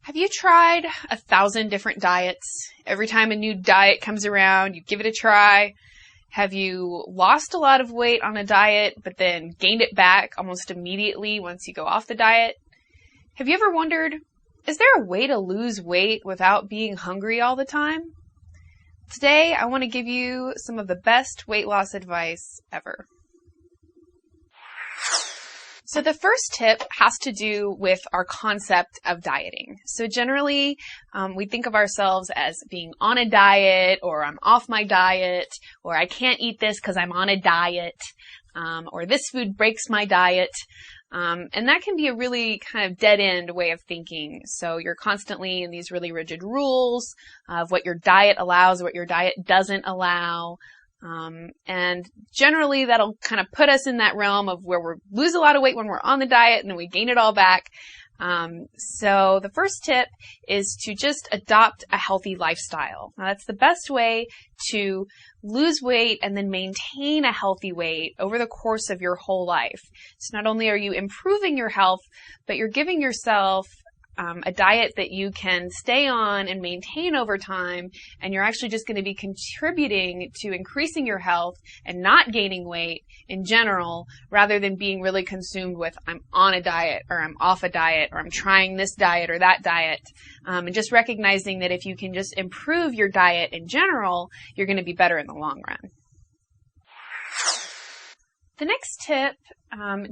Have you tried 1,000 different diets? Every time a new diet comes around, you give it a try. Have you lost a lot of weight on a diet, but then gained it back almost immediately once you go off the diet? Have you ever wondered, is there a way to lose weight without being hungry all the time? Today, I want to give you some of the best weight loss advice ever. So the first tip has to do with our concept of dieting. So generally, we think of ourselves as being on a diet, or I'm off my diet, or I can't eat this because I'm on a diet, or this food breaks my diet. And that can be a really kind of dead-end way of thinking. So you're constantly in these really rigid rules of what your diet allows, what your diet doesn't allow. And generally that'll kind of put us in that realm of where we lose a lot of weight when we're on the diet and then we gain it all back. So the first tip is to just adopt a healthy lifestyle. Now that's the best way to lose weight and then maintain a healthy weight over the course of your whole life. So not only are you improving your health, but you're giving yourself a diet that you can stay on and maintain over time, and you're actually just going to be contributing to increasing your health and not gaining weight in general, rather than being really consumed with I'm on a diet, or I'm off a diet, or I'm trying this diet or that diet. And just recognizing that if you can just improve your diet in general, you're going to be better in the long run. The next tip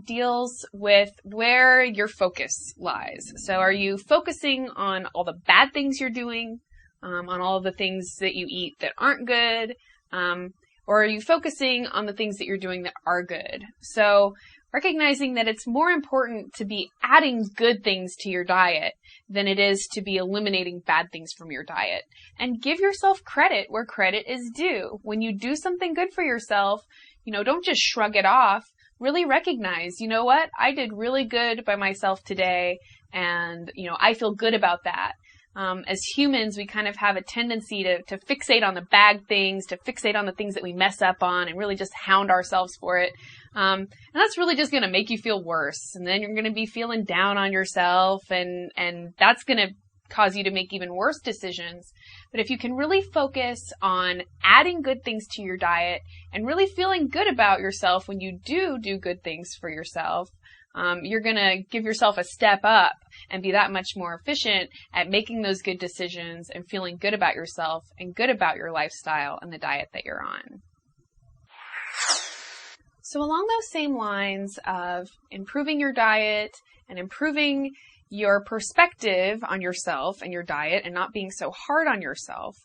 deals with where your focus lies. So are you focusing on all the bad things you're doing, on all of the things that you eat that aren't good, or are you focusing on the things that you're doing that are good? So recognizing that it's more important to be adding good things to your diet than it is to be eliminating bad things from your diet. And give yourself credit where credit is due. When you do something good for yourself, don't just shrug it off. Really recognize, you know what? I did really good by myself today, and, I feel good about that. As humans, we kind of have a tendency to fixate on the bad things, to fixate on the things that we mess up on, and really just hound ourselves for it. And that's really just going to make you feel worse. And then you're going to be feeling down on yourself, and that's going to cause you to make even worse decisions. But if you can really focus on adding good things to your diet and really feeling good about yourself when you do good things for yourself, you're going to give yourself a step up and be that much more efficient at making those good decisions and feeling good about yourself and good about your lifestyle and the diet that you're on. So along those same lines of improving your diet and improving your perspective on yourself and your diet and not being so hard on yourself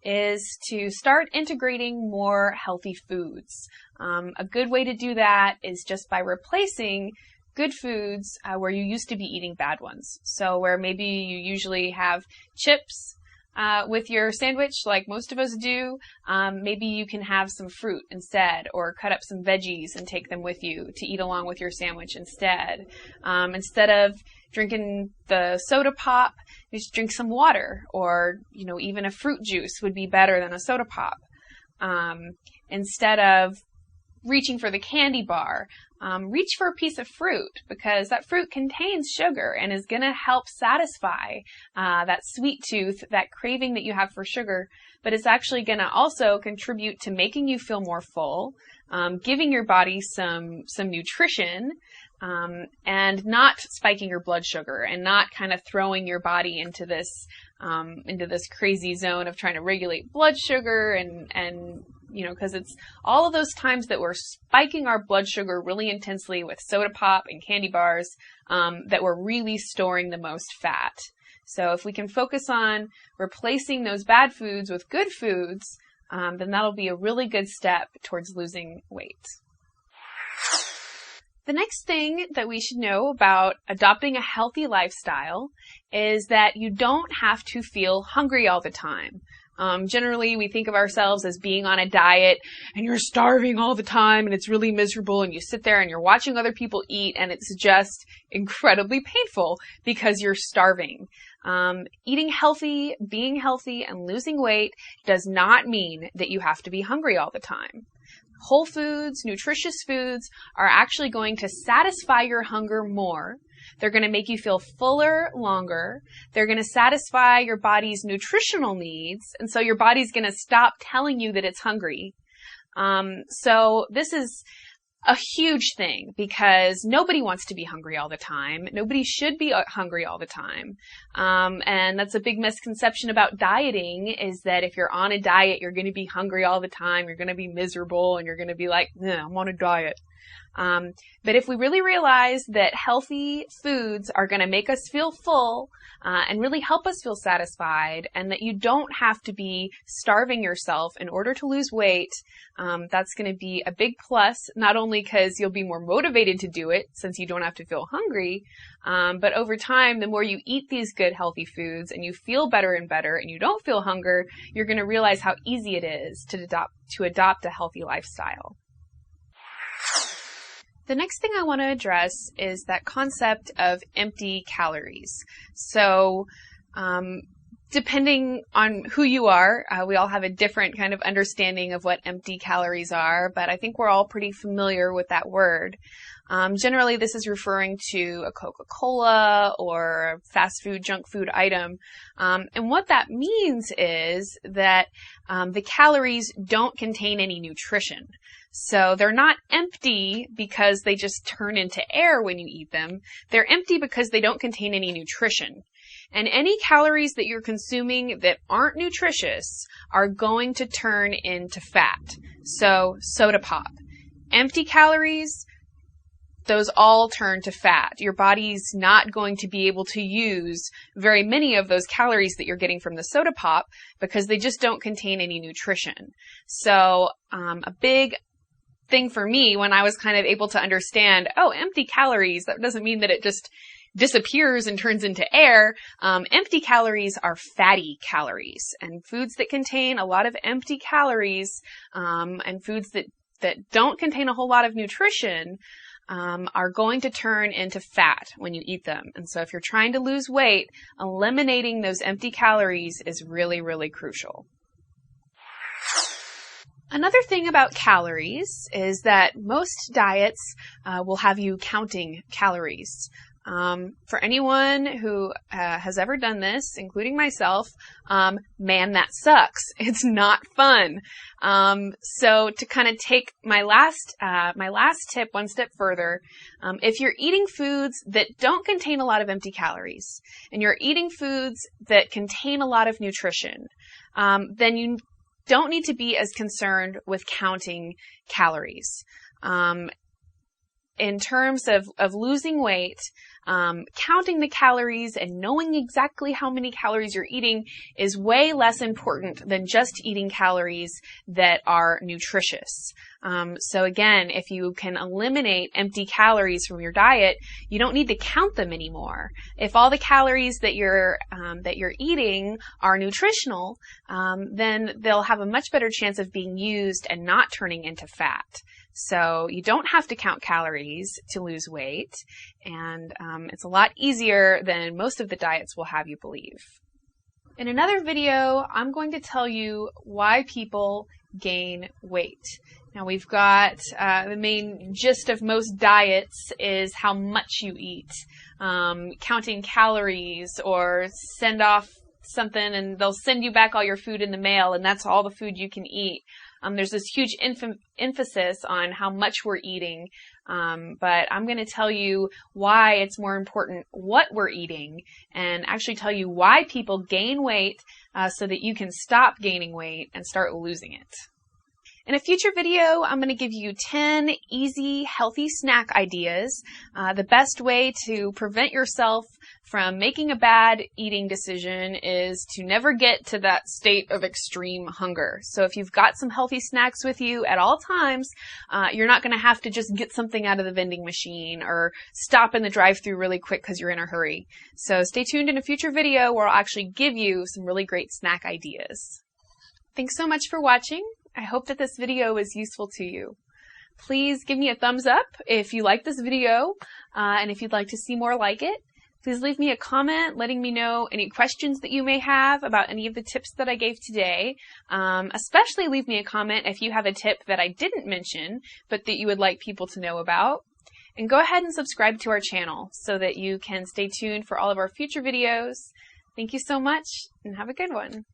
is to start integrating more healthy foods. A good way to do that is just by replacing good foods where you used to be eating bad ones. So where maybe you usually have chips with your sandwich, like most of us do, maybe you can have some fruit instead, or cut up some veggies and take them with you to eat along with your sandwich instead. Instead of drinking the soda pop, you just drink some water, or, even a fruit juice would be better than a soda pop. Instead of reaching for the candy bar, reach for a piece of fruit, because that fruit contains sugar and is going to help satisfy that sweet tooth, that craving that you have for sugar, but it's actually going to also contribute to making you feel more full, giving your body some nutrition, and not spiking your blood sugar and not kind of throwing your body into this crazy zone of trying to regulate blood sugar and because it's all of those times that we're spiking our blood sugar really intensely with soda pop and candy bars, that we're really storing the most fat. So if we can focus on replacing those bad foods with good foods, then that'll be a really good step towards losing weight. The next thing that we should know about adopting a healthy lifestyle is that you don't have to feel hungry all the time. Generally, we think of ourselves as being on a diet and you're starving all the time and it's really miserable, and you sit there and you're watching other people eat and it's just incredibly painful because you're starving. Eating healthy, being healthy, and losing weight does not mean that you have to be hungry all the time. Whole foods, nutritious foods are actually going to satisfy your hunger more They're going to make you feel fuller longer. They're going to satisfy your body's nutritional needs. And so your body's going to stop telling you that it's hungry. So this is a huge thing because nobody wants to be hungry all the time. Nobody should be hungry all the time. And that's a big misconception about dieting, is that if you're on a diet, you're going to be hungry all the time. You're going to be miserable and you're going to be like, I'm on a diet. But if we really realize that healthy foods are going to make us feel full, and really help us feel satisfied, and that you don't have to be starving yourself in order to lose weight, that's going to be a big plus, not only because you'll be more motivated to do it since you don't have to feel hungry, but over time, the more you eat these good healthy foods and you feel better and better and you don't feel hunger, you're going to realize how easy it is to adopt a healthy lifestyle. The next thing I want to address is that concept of empty calories. So, depending on who you are, we all have a different kind of understanding of what empty calories are, but I think we're all pretty familiar with that word. Generally, this is referring to a Coca-Cola or a fast food, junk food item. And what that means is that the calories don't contain any nutrition. So they're not empty because they just turn into air when you eat them. They're empty because they don't contain any nutrition. And any calories that you're consuming that aren't nutritious are going to turn into fat. So soda pop. Empty calories, those all turn to fat. Your body's not going to be able to use very many of those calories that you're getting from the soda pop because they just don't contain any nutrition. So a big thing for me when I was kind of able to understand, empty calories, that doesn't mean that it just disappears and turns into air. Empty calories are fatty calories, and foods that contain a lot of empty calories, and foods that don't contain a whole lot of nutrition, are going to turn into fat when you eat them. And so if you're trying to lose weight, eliminating those empty calories is really, really crucial. Another thing about calories is that most diets will have you counting calories. For anyone who has ever done this, including myself, man, that sucks. It's not fun. So to kind of take my last tip one step further, if you're eating foods that don't contain a lot of empty calories, and you're eating foods that contain a lot of nutrition, then you don't need to be as concerned with counting calories. In terms of losing weight, counting the calories and knowing exactly how many calories you're eating is way less important than just eating calories that are nutritious. So again, if you can eliminate empty calories from your diet, you don't need to count them anymore. If all the calories that you're eating are nutritional, then they'll have a much better chance of being used and not turning into fat. So you don't have to count calories to lose weight, and it's a lot easier than most of the diets will have you believe. In another video, I'm going to tell you why people gain weight. Now we've got the main gist of most diets is how much you eat, counting calories, or send off something and they'll send you back all your food in the mail and that's all the food you can eat. There's this huge emphasis on how much we're eating, but I'm going to tell you why it's more important what we're eating, and actually tell you why people gain weight so that you can stop gaining weight and start losing it. In a future video, I'm going to give you 10 easy, healthy snack ideas. The best way to prevent yourself from making a bad eating decision is to never get to that state of extreme hunger. So if you've got some healthy snacks with you at all times, you're not going to have to just get something out of the vending machine or stop in the drive-thru really quick because you're in a hurry. So stay tuned in a future video where I'll actually give you some really great snack ideas. Thanks so much for watching. I hope that this video was useful to you. Please give me a thumbs up if you like this video, and if you'd like to see more like it. Please leave me a comment letting me know any questions that you may have about any of the tips that I gave today. Especially leave me a comment if you have a tip that I didn't mention, but that you would like people to know about. And go ahead and subscribe to our channel so that you can stay tuned for all of our future videos. Thank you so much and have a good one.